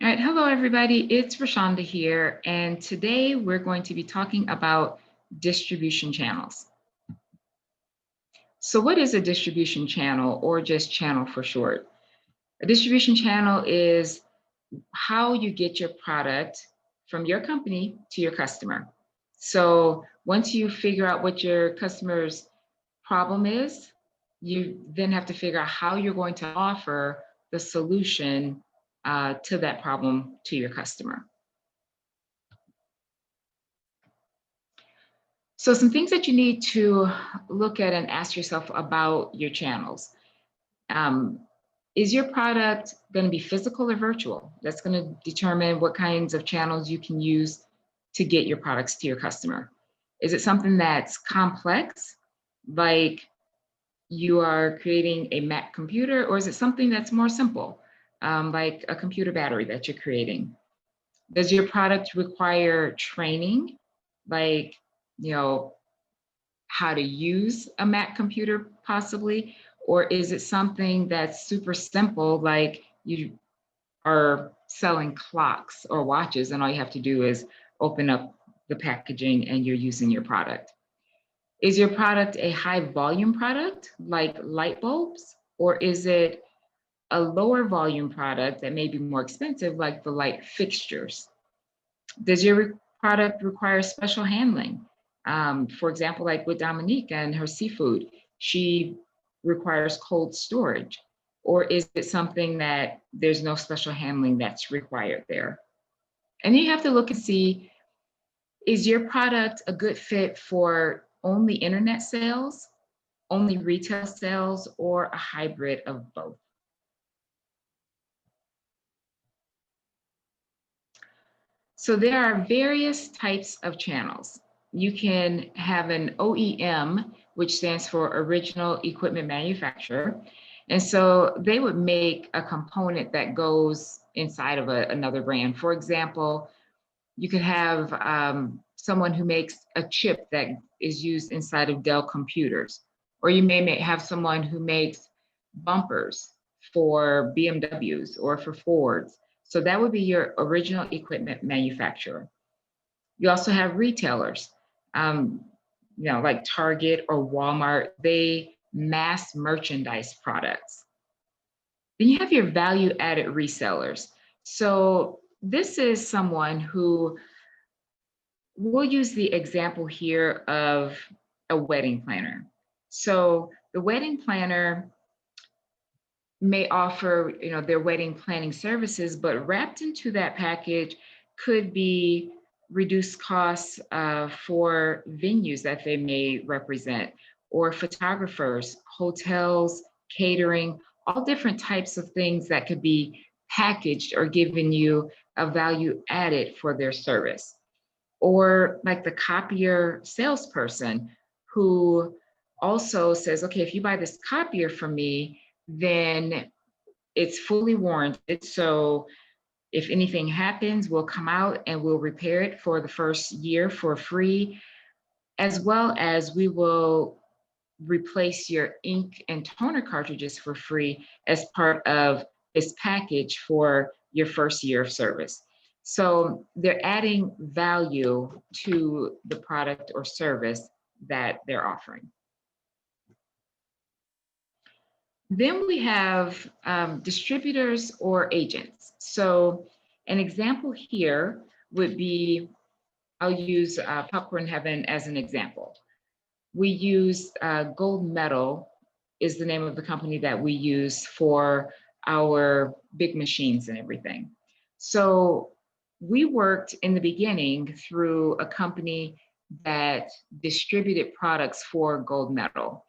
All right, hello everybody, it's Rashonda here, and today we're going to be talking about distribution channels. So what is a distribution channel, or just channel for short? A distribution channel is how you get your product from your company to your customer. So once you figure out what your customer's problem is, you then have to figure out how you're going to offer the solution to that problem to your customer. So some things that you need to look at and ask yourself about your channels. Um, is your product going to be physical or virtual? That's going to determine what kinds of channels you can use to get your products to your customer. Is it something that's complex, like you are creating a Mac computer, or is it something that's more simple, like a computer battery that you're creating? Does your product require training, like, you know, how to use a Mac computer possibly? Or is it something that's super simple, like you are selling clocks or watches and all you have to do is open up the packaging and you're using your product? Is your product a high volume product like light bulbs? Or is it a lower volume product that may be more expensive like the light fixtures? Does your product require special handling? For example, like with Dominique and her seafood, she requires cold storage. Or is it something that there's no special handling that's required there? And you have to look and see, is your product a good fit for only internet sales, only retail sales, or a hybrid of both? So there are various types of channels. You can have an OEM, which stands for Original Equipment Manufacturer. And so they would make a component that goes inside of another brand. For example, you could have someone who makes a chip that is used inside of Dell computers, or you may have someone who makes bumpers for BMWs or for Fords. So that would be your original equipment manufacturer. You also have retailers, like Target or Walmart. They mass merchandise products. Then you have your value added resellers. So this is someone who, we'll use the example here of a wedding planner. So the wedding planner may offer, their wedding planning services, but wrapped into that package could be reduced costs for venues that they may represent, or photographers, hotels, catering, all different types of things that could be packaged or given you a value added for their service. Or like the copier salesperson who also says, okay, if you buy this copier from me, then it's fully warranted. So if anything happens, we'll come out and we'll repair it for the first year for free, as well as we will replace your ink and toner cartridges for free as part of this package for your first year of service. So they're adding value to the product or service that they're offering. Then we have distributors or agents. So an example here would be, I'll use Popcorn Heaven as an example. We use Gold Medal is the name of the company that we use for our big machines and everything. So we worked in the beginning through a company that distributed products for Gold Medal.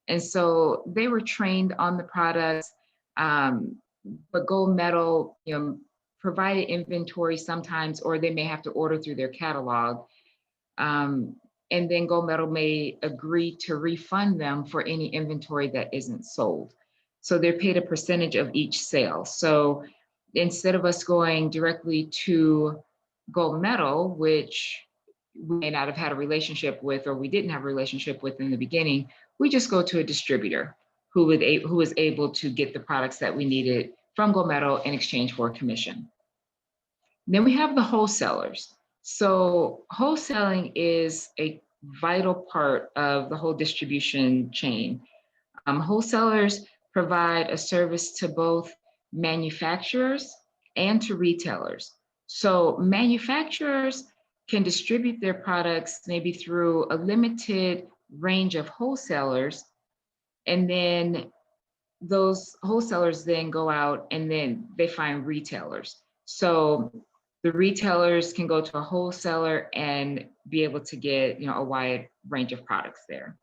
And so they were trained on the products, but Gold Medal, provided inventory sometimes, or they may have to order through their catalog. And then Gold Medal may agree to refund them for any inventory that isn't sold. So they're paid a percentage of each sale. So instead of us going directly to Gold Medal, which we may not have had a relationship with, or we didn't have a relationship with in the beginning, we just go to a distributor who was able to get the products that we needed from Gold Medal in exchange for a commission. Then we have the wholesalers. So wholesaling is a vital part of the whole distribution chain. Wholesalers provide a service to both manufacturers and to retailers. So manufacturers can distribute their products maybe through a limited range of wholesalers, and then those wholesalers then go out and then they find retailers. So the retailers can go to a wholesaler and be able to get, a wide range of products there.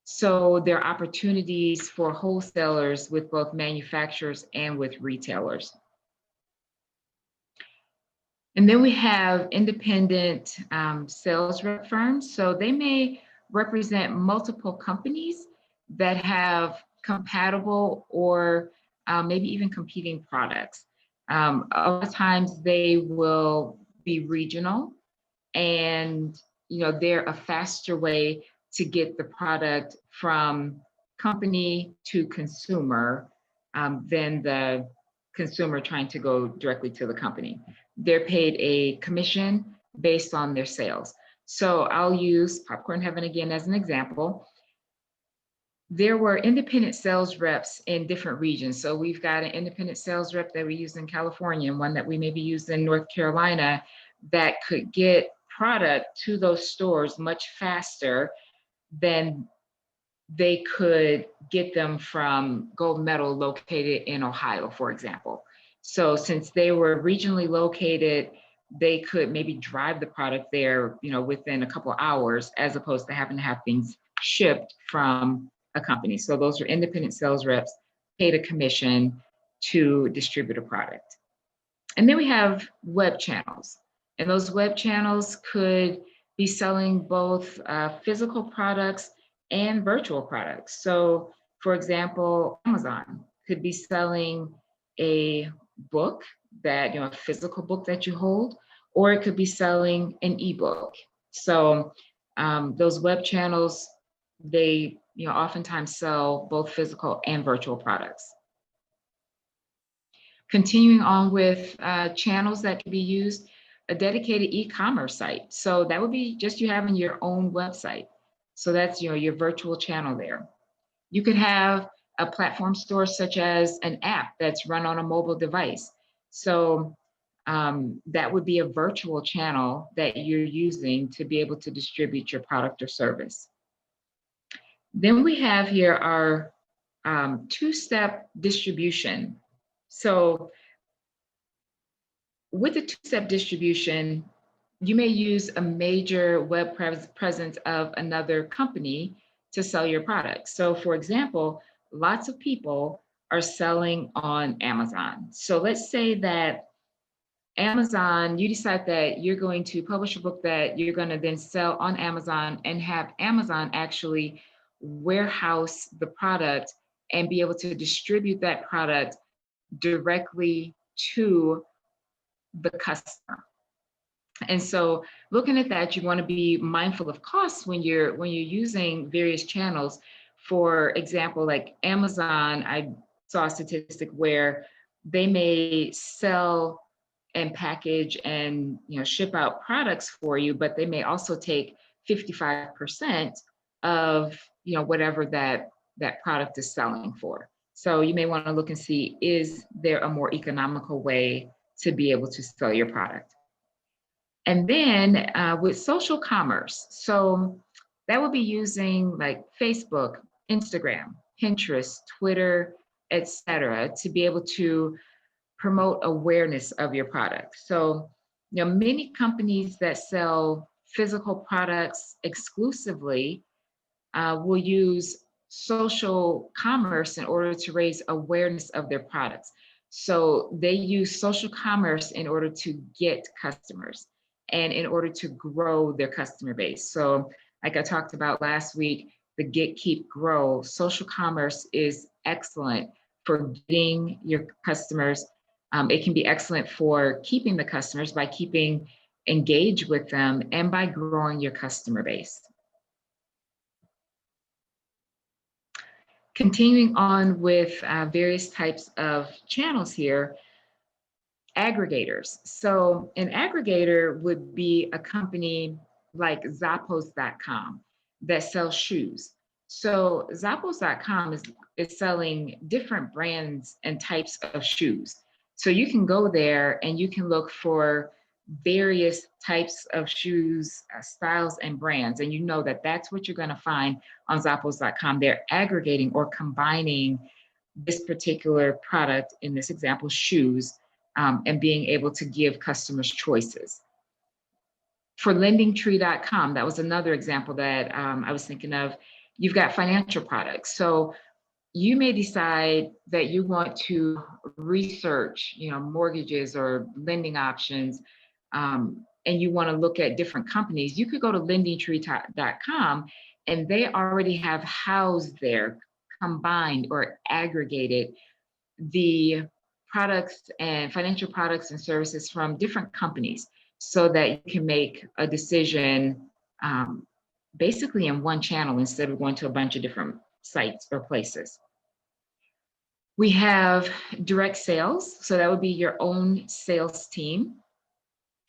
So there are opportunities for wholesalers with both manufacturers and with retailers. And then we have independent sales rep firms. So they may represent multiple companies that have compatible or maybe even competing products. A lot of times they will be regional, and they're a faster way to get the product from company to consumer than the consumer trying to go directly to the company. They're paid a commission based on their sales. So I'll use Popcorn Heaven again as an example. There were independent sales reps in different regions. So we've got an independent sales rep that we use in California and one that we maybe use in North Carolina that could get product to those stores much faster than they could get them from Gold Medal located in Ohio, for example. So since they were regionally located, they could maybe drive the product there, within a couple of hours, as opposed to having to have things shipped from a company. So those are independent sales reps paid a commission to distribute a product. And then we have web channels. And those web channels could be selling both physical products and virtual products. So, for example, Amazon could be selling a book that, a physical book that you hold, or it could be selling an ebook. So, those web channels, they, oftentimes sell both physical and virtual products. Continuing on with channels that can be used, a dedicated e-commerce site. So that would be just you having your own website. So that's your virtual channel there. You could have a platform store such as an app that's run on a mobile device. So that would be a virtual channel that you're using to be able to distribute your product or service. Then we have here our two-step distribution. So with a two-step distribution, you may use a major web presence of another company to sell your product. So for example, lots of people are selling on Amazon. So let's say that Amazon, you decide that you're going to publish a book that you're going to then sell on Amazon and have Amazon actually warehouse the product and be able to distribute that product directly to the customer. And so looking at that, you want to be mindful of costs when you're using various channels. For example, like Amazon, I saw a statistic where they may sell and package and ship out products for you, but they may also take 55% of whatever that product is selling for. So you may want to look and see, is there a more economical way to be able to sell your product? And then with social commerce, so that would be using like Facebook, Instagram, Pinterest, Twitter, etc., to be able to promote awareness of your product. So, many companies that sell physical products exclusively will use social commerce in order to raise awareness of their products. So they use social commerce in order to get customers and in order to grow their customer base. So like I talked about last week, the Get, Keep, Grow, social commerce is excellent for getting your customers. It can be excellent for keeping the customers by keeping engaged with them and by growing your customer base. Continuing on with various types of channels here, Aggregators. So an aggregator would be a company like Zappos.com that sells shoes. So Zappos.com is selling different brands and types of shoes. So you can go there and you can look for various types of shoes, styles, and brands. And you know that that's what you're going to find on Zappos.com. They're aggregating or combining this particular product, in this example, shoes, and being able to give customers choices. For lendingtree.com, that was another example that I was thinking of. You've got financial products. So you may decide that you want to research, mortgages or lending options, and you want to look at different companies. You could go to lendingtree.com, and they already have housed there, combined or aggregated the products and financial products and services from different companies so that you can make a decision basically in one channel instead of going to a bunch of different sites or places. We have direct sales. So that would be your own sales team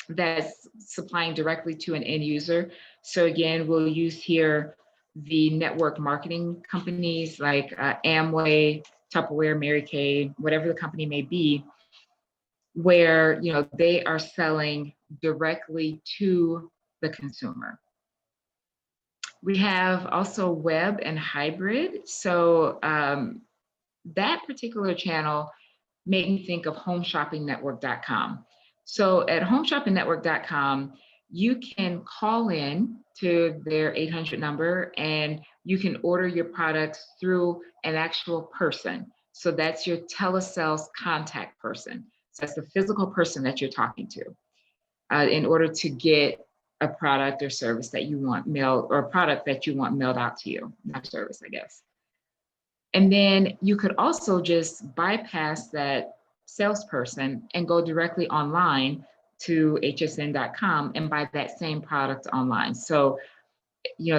that's supplying directly to an end user. So again, we'll use here the network marketing companies like Amway, Tupperware, Mary Kay, whatever the company may be, where they are selling directly to the consumer. We have also web and hybrid. So that particular channel made me think of homeshoppingnetwork.com. So at homeshoppingnetwork.com, you can call in to their 800 number and you can order your products through an actual person. So that's your telesales contact person. So that's the physical person that you're talking to in order to get a product or service that you want mailed, or a product that you want mailed out to you, not service, I guess. And then you could also just bypass that salesperson and go directly online to hsn.com and buy that same product online. So,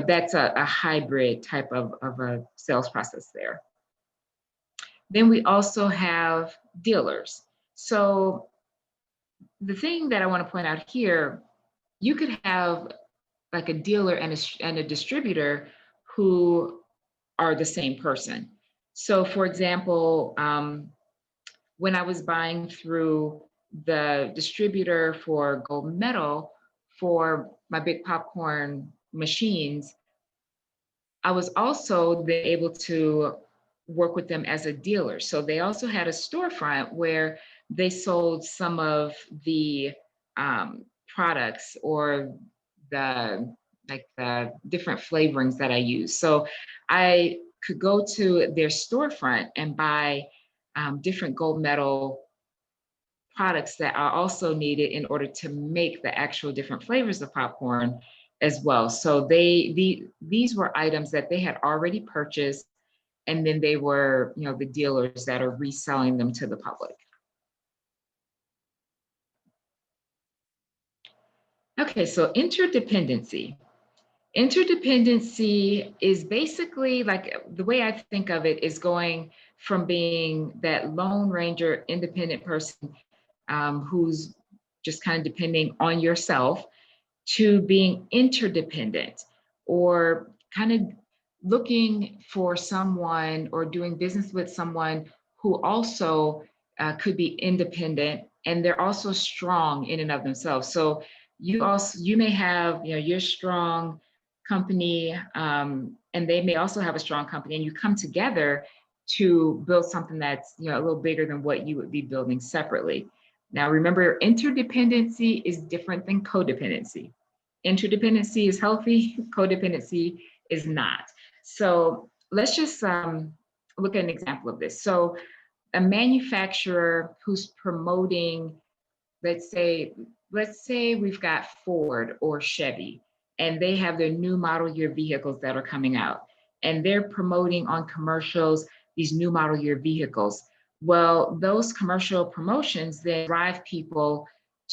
that's a hybrid type of a sales process there. Then we also have dealers. So the thing that I want to point out here, you could have like a dealer and a distributor who are the same person. So for example, when I was buying through the distributor for Gold Medal for my big popcorn machines, I was also able to work with them as a dealer. So they also had a storefront where they sold some of the products or the different flavorings that I use. So I could go to their storefront and buy different Gold Medal products that are also needed in order to make the actual different flavors of popcorn as well. So these were items that they had already purchased, and then they were, the dealers that are reselling them to the public. Okay, so interdependency. Interdependency is basically, like, the way I think of it is going from being that Lone Ranger independent person who's just kind of depending on yourself to being interdependent, or kind of looking for someone or doing business with someone who also could be independent, and they're also strong in and of themselves. So you may have your strong company, and they may also have a strong company, and you come together to build something that's a little bigger than what you would be building separately. Now remember, interdependency is different than codependency. Interdependency is healthy, codependency is not. So let's just look at an example of this. So a manufacturer who's promoting, let's say we've got Ford or Chevy, and they have their new model year vehicles that are coming out, and they're promoting on commercials these new model year vehicles. Well, those commercial promotions then drive people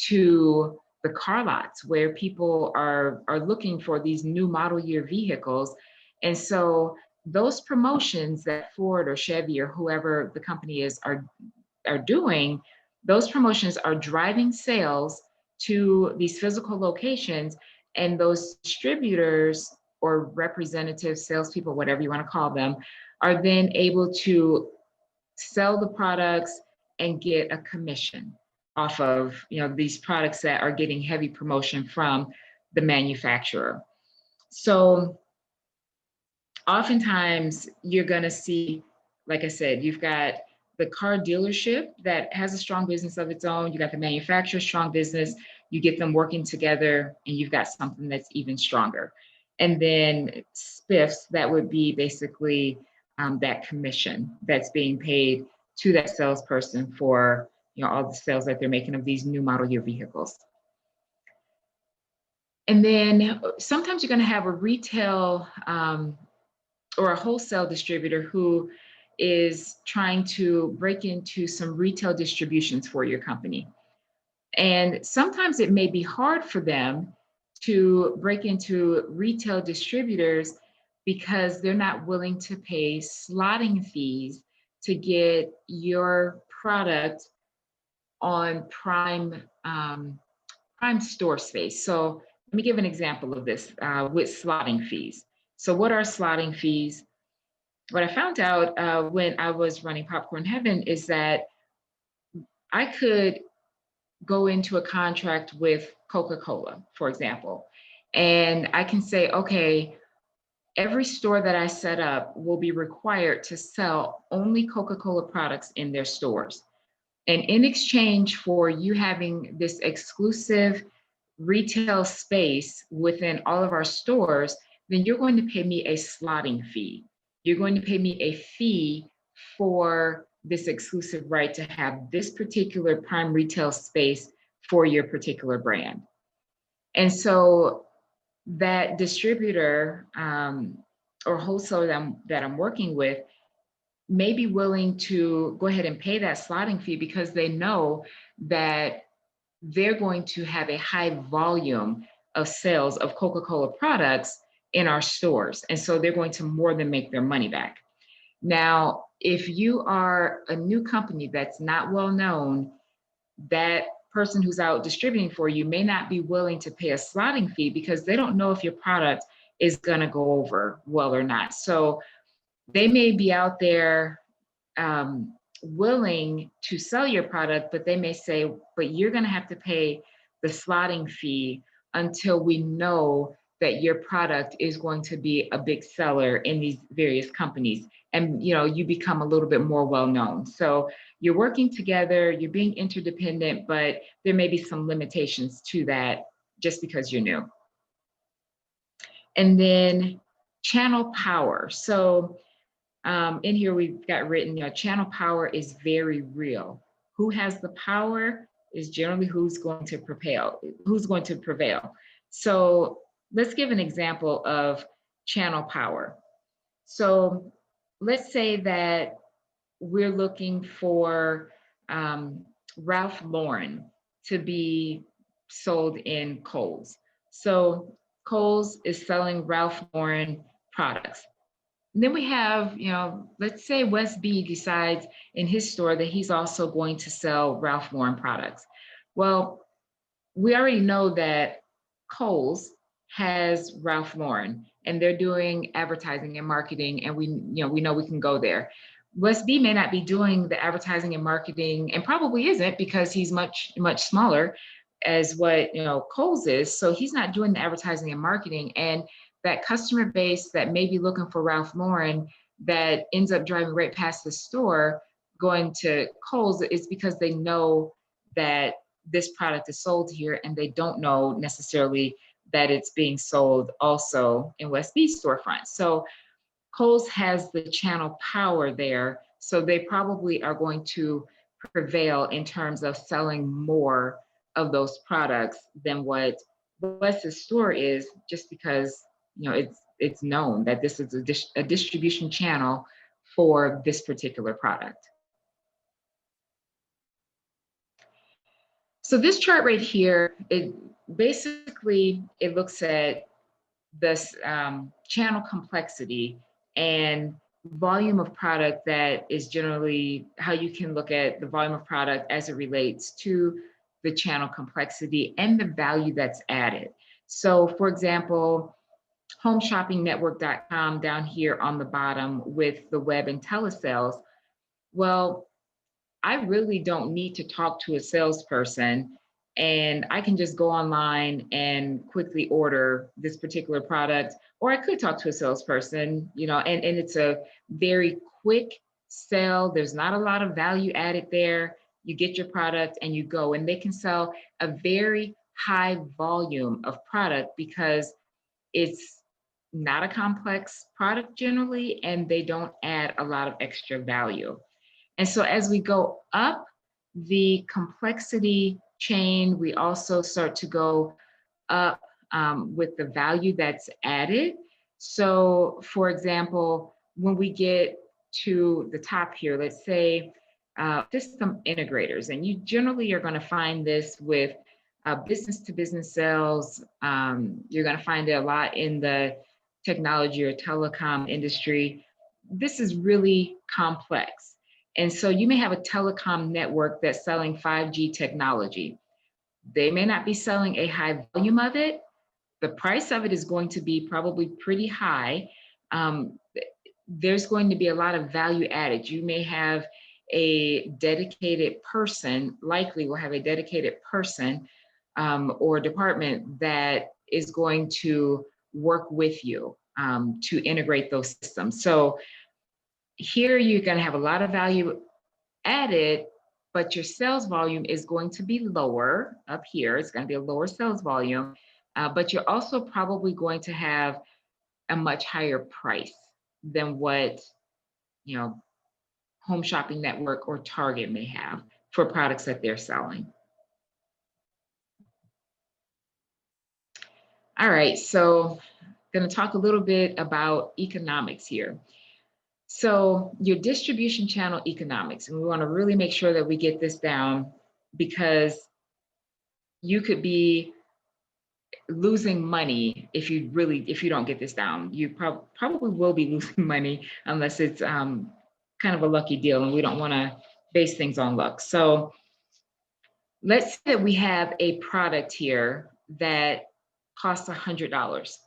to the car lots where people are looking for these new model year vehicles. And so those promotions that Ford or Chevy or whoever the company is are doing, those promotions are driving sales to these physical locations, and those distributors or representatives, salespeople, whatever you want to call them, are then able to sell the products and get a commission off of, these products that are getting heavy promotion from the manufacturer. So oftentimes you're going to see, like I said, you've got the car dealership that has a strong business of its own. You got the manufacturer, strong business. You get them working together, and you've got something that's even stronger. And then spiffs, that would be basically that commission that's being paid to that salesperson for all the sales that they're making of these new model year vehicles. And then sometimes you're going to have a retail or a wholesale distributor who is trying to break into some retail distributions for your company. And sometimes it may be hard for them to break into retail distributors because they're not willing to pay slotting fees to get your product on prime store space. So let me give an example of this with slotting fees. So what are slotting fees? What I found out when I was running Popcorn Heaven is that I could go into a contract with Coca-Cola, for example, and I can say, okay, every store that I set up will be required to sell only Coca-Cola products in their stores. And in exchange for you having this exclusive retail space within all of our stores, then you're going to pay me a slotting fee. You're going to pay me a fee for this exclusive right to have this particular prime retail space for your particular brand. And so that distributor or wholesaler that I'm working with may be willing to go ahead and pay that slotting fee because they know that they're going to have a high volume of sales of Coca-Cola products in our stores. And so they're going to more than make their money back. Now, if you are a new company that's not well known, that person who's out distributing for you may not be willing to pay a slotting fee because they don't know if your product is going to go over well or not. So they may be out there willing to sell your product, but they may say, but you're going to have to pay the slotting fee until we know that your product is going to be a big seller in these various companies. And you become a little bit more well known. So you're working together, you're being interdependent, but there may be some limitations to that just because you're new. And then channel power. So in here we've got written, channel power is very real. Who has the power is generally who's going to prevail. So let's give an example of channel power. So let's say that we're looking for Ralph Lauren to be sold in Kohl's. So Kohl's is selling Ralph Lauren products. And then we have, let's say Wes B decides in his store that he's also going to sell Ralph Lauren products. Well, we already know that Kohl's has Ralph Lauren and they're doing advertising and marketing, and we know we can go there. Wes B may not be doing the advertising and marketing, and probably isn't because he's much, much smaller as what Kohl's is. So he's not doing the advertising and marketing, and that customer base that may be looking for Ralph Lauren that ends up driving right past the store going to Kohl's is because they know that this product is sold here, and they don't know necessarily that it's being sold also in West B's storefront. So Kohl's has the channel power there, so they probably are going to prevail in terms of selling more of those products than what West's store is, just because it's known that this is a distribution channel for this particular product. So this chart right here, it looks at this channel complexity and volume of product that is generally how you can look at the volume of product as it relates to the channel complexity and the value that's added. So for example, homeshoppingnetwork.com down here on the bottom with the web and telesales. Well, I really don't need to talk to a salesperson, and I can just go online and quickly order this particular product. Or I could talk to a salesperson, and it's a very quick sell. There's not a lot of value added there. You get your product and you go, and they can sell a very high volume of product because it's not a complex product generally, and they don't add a lot of extra value. And so as we go up the complexity chain, we also start to go up with the value that's added. So for example, when we get to the top here, let's say system integrators, and you generally are going to find this with business to business sales. You're going to find it a lot in the technology or telecom industry. This is really complex. And so you may have a telecom network that's selling 5G technology. They may not be selling a high volume of it. The price of it is going to be probably pretty high. There's going to be a lot of value added. You may have a dedicated person, likely will have a dedicated person or department that is going to work with you to integrate those systems. So here you're going to have a lot of value added, but your sales volume is going to be lower up here. It's going to be a lower sales volume, but you're also probably going to have a much higher price than what, Home Shopping Network or Target may have for products that they're selling. All right, so I'm going to talk a little bit about economics here. So your distribution channel economics, and we want to really make sure that we get this down because you could be losing money if you don't get this down. You probably will be losing money unless it's kind of a lucky deal, and we don't want to base things on luck. So let's say that we have a product here that costs $100.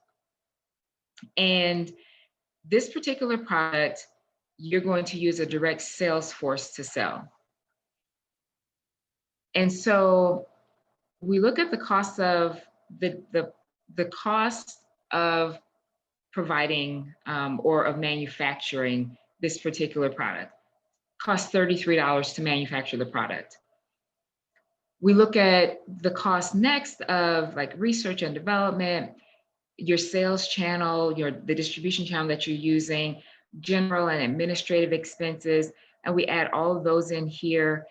And this particular product, you're going to use a direct sales force to sell. And so we look at the cost of the cost of providing or of manufacturing this particular product. Costs $33 to manufacture the product. We look at the cost next of like research and development, your sales channel, the distribution channel that you're using, general and administrative expenses, and we add all of those in here.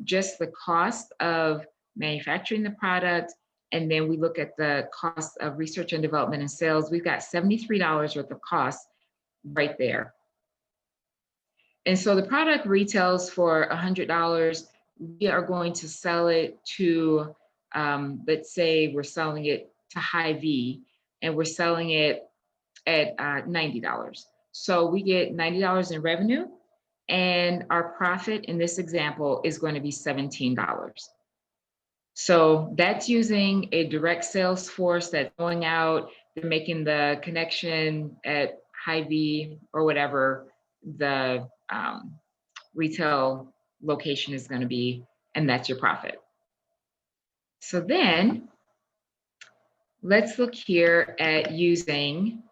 Just the cost of manufacturing the product, and then we look at the cost of research and development and sales. We've got $73 worth of cost right there. And so the product retails for $100. We are going to sell it to, let's say we're selling it to Hy-Vee, and we're selling it at $90. So we get $90 in revenue, and our profit in this example is going to be $17. So that's using a direct sales force that's going out, they're making the connection at Hy-Vee or whatever the retail location is going to be, and that's your profit. So then let's look here at using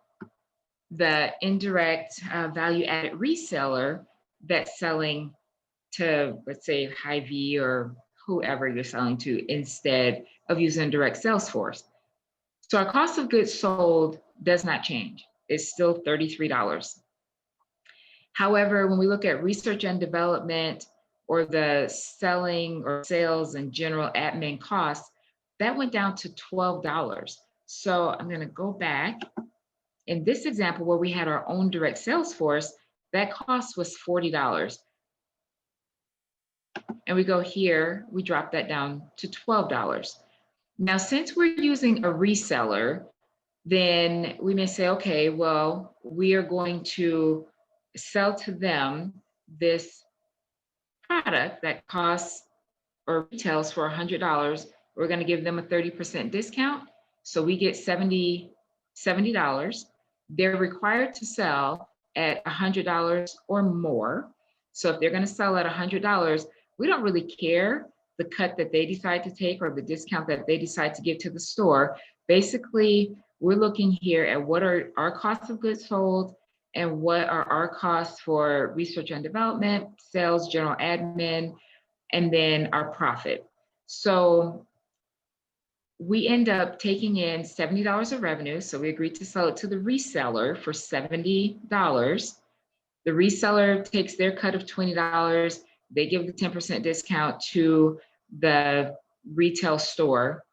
the indirect value-added reseller that's selling to, let's say, Hy-Vee or whoever you're selling to, instead of using a direct sales force. So our cost of goods sold does not change. It's still $33. However, when we look at research and development or the selling or sales and general admin costs, that went down to $12. So I'm going to go back. In this example where we had our own direct sales force, that cost was $40. And we go here, we drop that down to $12. Now, since we're using a reseller, then we may say, okay, well, we are going to sell to them this product that costs or retails for $100, we're going to give them a 30% discount. So we get $70. They're required to sell at $100 or more. So if they're going to sell at $100, we don't really care the cut that they decide to take or the discount that they decide to give to the store. Basically, we're looking here at what are our costs of goods sold and what are our costs for research and development, sales, general admin, and then our profit. So we end up taking in $70 of revenue. So we agreed to sell it to the reseller for $70. The reseller takes their cut of $20. They give the 10% discount to the retail store.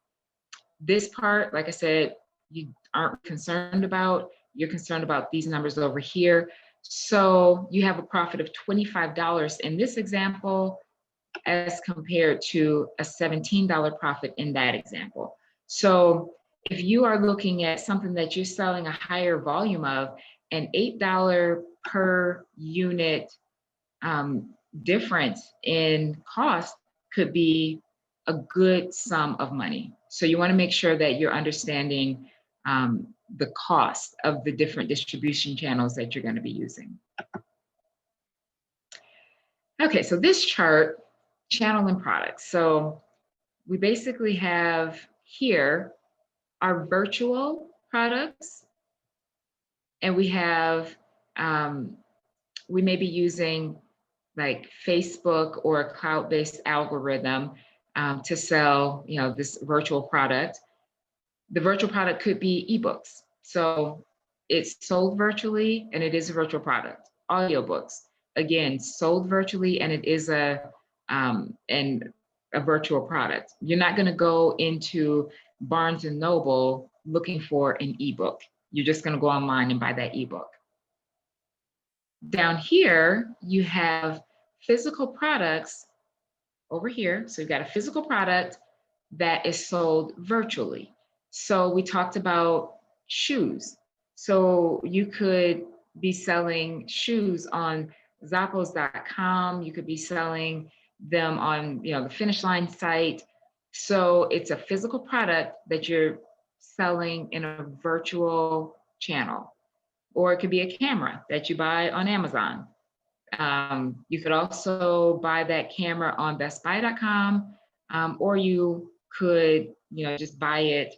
This part, like I said, you aren't concerned about. You're concerned about these numbers over here. So you have a profit of $25 in this example, as compared to a $17 profit in that example. So if you are looking at something that you're selling a higher volume of, an $8 per unit difference in cost could be a good sum of money. So you want to make sure that you're understanding the cost of the different distribution channels that you're going to be using. Okay, so this chart, channel and products. So we basically have here our virtual products, and we have, we may be using like Facebook or a cloud-based algorithm to sell, this virtual product. The virtual product could be ebooks. So it's sold virtually and it is a virtual product. Audiobooks, again, sold virtually and it is a virtual product. You're not going to go into Barnes and Noble looking for an ebook. You're just going to go online and buy that ebook. Down here, you have physical products over here. So you've got a physical product that is sold virtually. So we talked about shoes. So you could be selling shoes on Zappos.com. You could be selling them on, the Finish Line site. So it's a physical product that you're selling in a virtual channel. Or it could be a camera that you buy on Amazon. You could also buy that camera on BestBuy.com, or you could, just buy it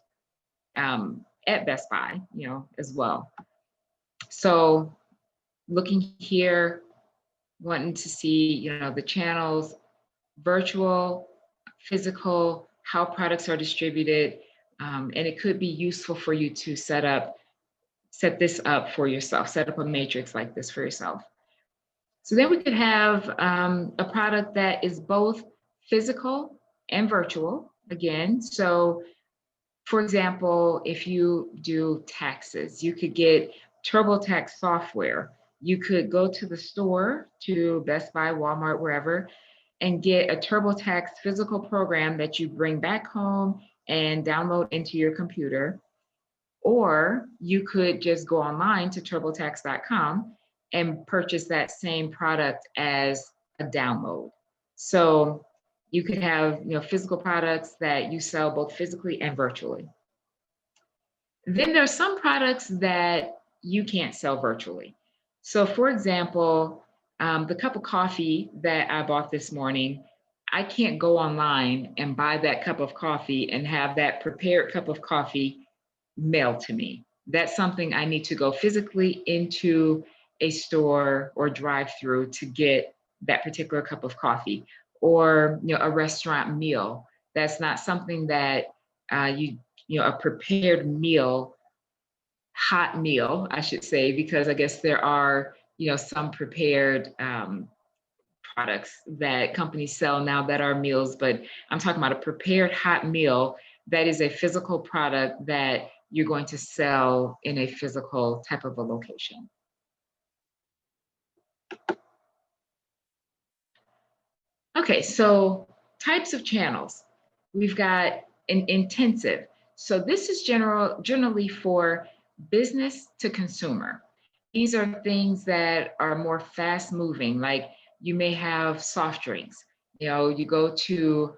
at Best Buy, as well. So looking here, wanting to see, the channels, virtual, physical, how products are distributed, and it could be useful for you to set this up for yourself, set up a matrix like this for yourself. So then we could have a product that is both physical and virtual, again. So for example, if you do taxes, you could get TurboTax software. You could go to the store, to Best Buy, Walmart, wherever, and get a TurboTax physical program that you bring back home and download into your computer. Or you could just go online to turbotax.com and purchase that same product as a download. So you could have, physical products that you sell both physically and virtually. Then there are some products that you can't sell virtually. So for example, the cup of coffee that I bought this morning, I can't go online and buy that cup of coffee and have that prepared cup of coffee mailed to me. That's something I need to go physically into a store or drive through to get that particular cup of coffee, or a restaurant meal. That's not something that a prepared meal, hot meal, I should say, because I guess there are some prepared products that companies sell now that are meals, but I'm talking about a prepared hot meal that is a physical product that you're going to sell in a physical type of a location. Okay, so types of channels. We've got an intensive. So this is generally for business to consumer. These are things that are more fast moving, like you may have soft drinks. You know, you go to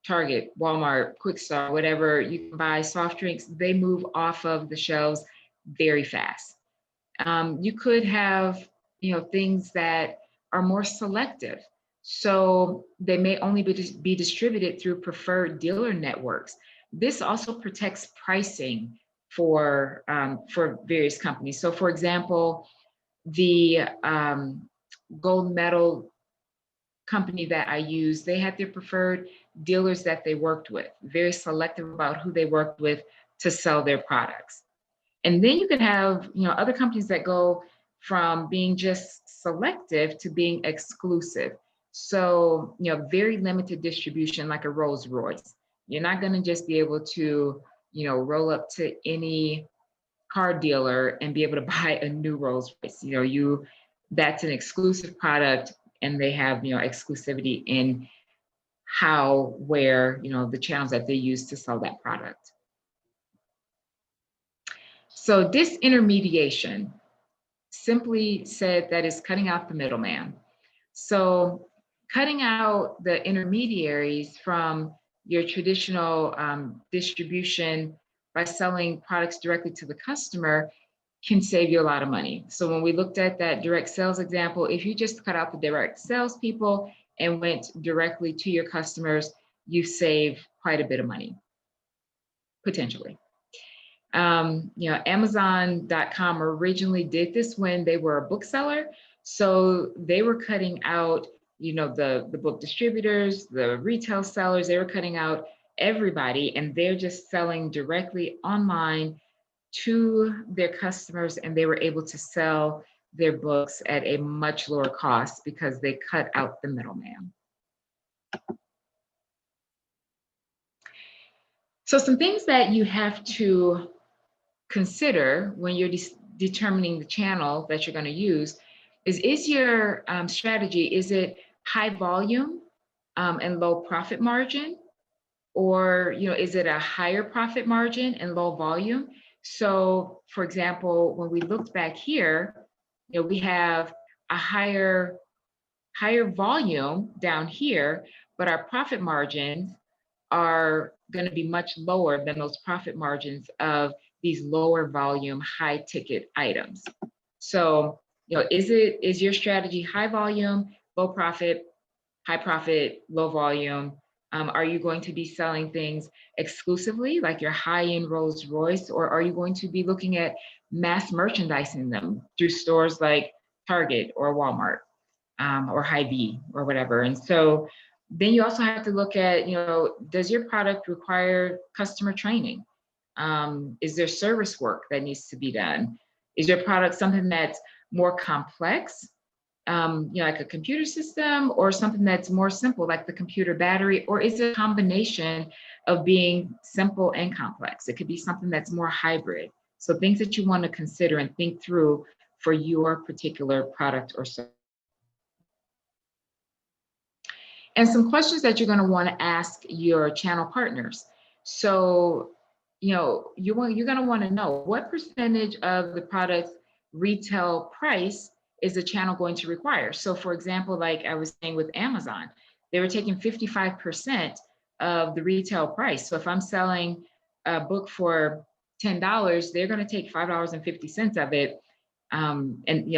Target, Walmart, Quick Start, whatever, you can buy soft drinks. They move off of the shelves very fast. You could have, things that are more selective. So they may only be distributed through preferred dealer networks. This also protects pricing for various companies. So, for example, the gold medal company that I use, they had their preferred dealers that they worked with, very selective about who they worked with to sell their products. And then you could have, other companies that go from being just selective to being exclusive. So, very limited distribution, like a Rolls Royce. You're not going to just be able to, roll up to any car dealer and be able to buy a new Rolls Royce. That's an exclusive product, and they have, exclusivity in how, where, the channels that they use to sell that product. So disintermediation, simply said, that is cutting out the middleman. So cutting out the intermediaries from your traditional distribution by selling products directly to the customer can save you a lot of money. So when we looked at that direct sales example, if you just cut out the direct sales people and went directly to your customers, you save quite a bit of money, potentially. Amazon.com originally did this when they were a bookseller. So they were cutting out, the book distributors, the retail sellers, they were cutting out everybody, and they're just selling directly online to their customers, and they were able to sell their books at a much lower cost because they cut out the middleman. So some things that you have to consider when you're determining the channel that you're going to use is your strategy, is it high volume and low profit margin? Or, is it a higher profit margin and low volume? So, for example, when we looked back here, we have a higher volume down here, but our profit margins are going to be much lower than those profit margins of these lower volume, high ticket items. So, is your strategy high volume, low profit, high profit, low volume? Are you going to be selling things exclusively, like your high-end Rolls Royce, or are you going to be looking at mass merchandising them through stores like Target or Walmart or Hy-Vee or whatever? And so then you also have to look at, does your product require customer training? Is there service work that needs to be done? Is your product something that's more complex, like a computer system, or something that's more simple, like the computer battery? Or is it a combination of being simple and complex? It could be something that's more hybrid. So things that you want to consider and think through for your particular product or service. And some questions that you're going to want to ask your channel partners. So, you're going to want to know what percentage of the product's retail price is the channel going to require. So, for example, like I was saying with Amazon, they were taking 55% of the retail price. So if I'm selling a book for $10, they're going to take $5.50 of it.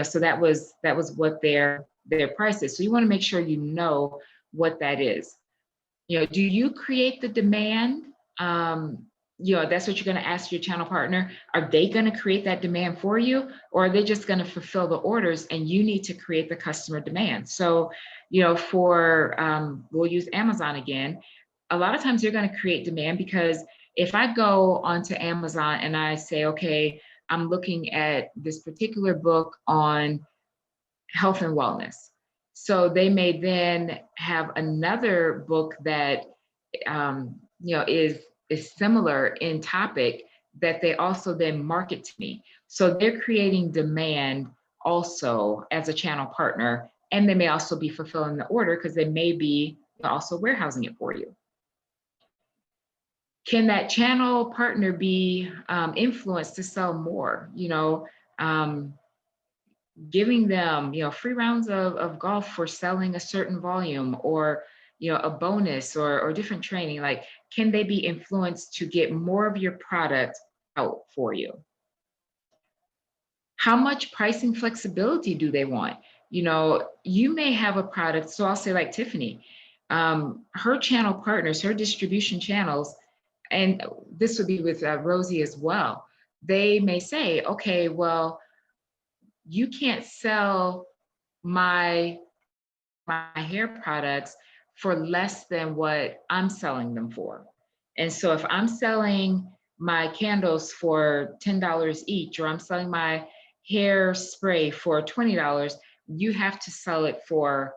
So that was what their price is. So you want to make sure you know what that is. Do you create the demand? That's what you're going to ask your channel partner. Are they going to create that demand for you, or are they just going to fulfill the orders and you need to create the customer demand? So, we'll use Amazon again. A lot of times you're going to create demand, because if I go onto Amazon and I say, okay, I'm looking at this particular book on health and wellness. So they may then have another book that, is similar in topic that they also then market to me. So they're creating demand also as a channel partner, and they may also be fulfilling the order because they may be also warehousing it for you. Can that channel partner be influenced to sell more? giving them, free rounds of golf for selling a certain volume, or, a bonus, or different training. Like, can they be influenced to get more of your product out for you? How much pricing flexibility do they want? You may have a product, so I'll say like Tiffany, her channel partners, her distribution channels, and this would be with Rosie as well. They may say, okay, well, you can't sell my hair products for less than what I'm selling them for. And so if I'm selling my candles for $10 each, or I'm selling my hair spray for $20, you have to sell it for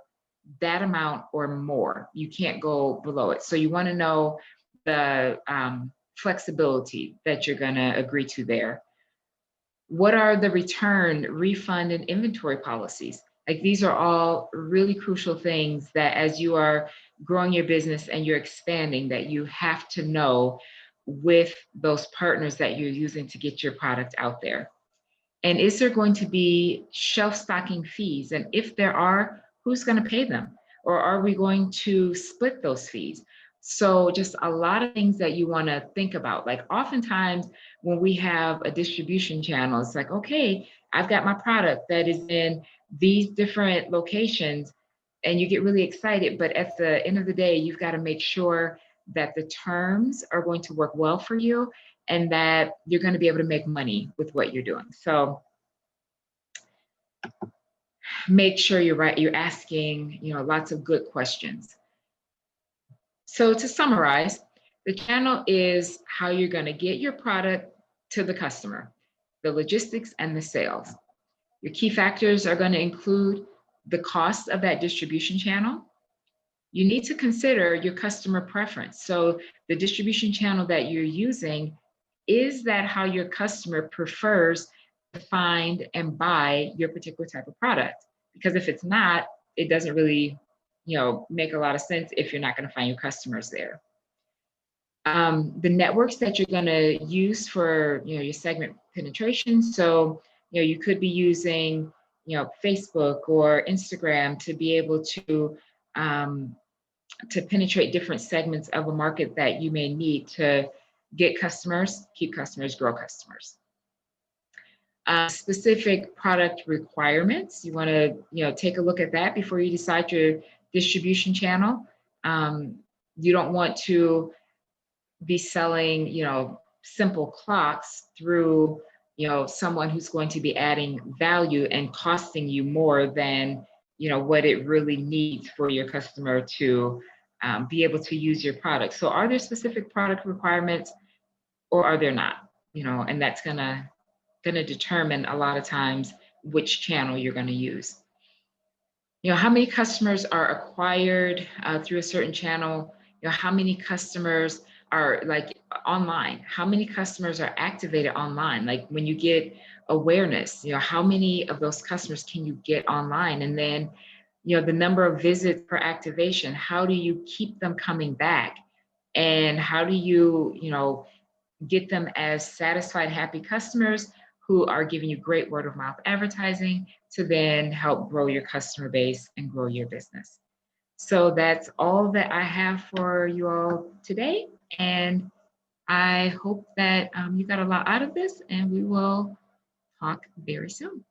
that amount or more. You can't go below it. So you want to know the flexibility that you're going to agree to there. What are the return, refund, and inventory policies? Like, these are all really crucial things that as you are growing your business and you're expanding, that you have to know with those partners that you're using to get your product out there. And is there going to be shelf stocking fees? And if there are, who's going to pay them? Or are we going to split those fees? So just a lot of things that you want to think about. Like, oftentimes when we have a distribution channel, it's like, okay, I've got my product that is in these different locations, and you get really excited. But at the end of the day, you've got to make sure that the terms are going to work well for you, and that you're going to be able to make money with what you're doing. So make sure you're right. You're asking, lots of good questions. So to summarize, the channel is how you're going to get your product to the customer, the logistics and the sales. Your key factors are going to include the cost of that distribution channel. You need to consider your customer preference. So the distribution channel that you're using, is that how your customer prefers to find and buy your particular type of product? Because if it's not, it doesn't really, make a lot of sense if you're not going to find your customers there. The networks that you're going to use for, your segment penetration. So, you could be using, Facebook or Instagram to be able to penetrate different segments of a market that you may need to get customers, keep customers, grow customers. Specific product requirements, you want to take a look at that before you decide your distribution channel. You don't want to be selling simple clocks through someone who's going to be adding value and costing you more than what it really needs for your customer to be able to use your product. So are there specific product requirements, or are there not? And that's gonna determine a lot of times which channel you're going to use. How many customers are acquired through a certain channel? How many customers are like online? How many customers are activated online? Like, when you get awareness, how many of those customers can you get online? And then, the number of visits per activation, how do you keep them coming back? And how do you, get them as satisfied, happy customers who are giving you great word of mouth advertising to then help grow your customer base and grow your business? So that's all that I have for you all today. And I hope that you got a lot out of this, and we will talk very soon.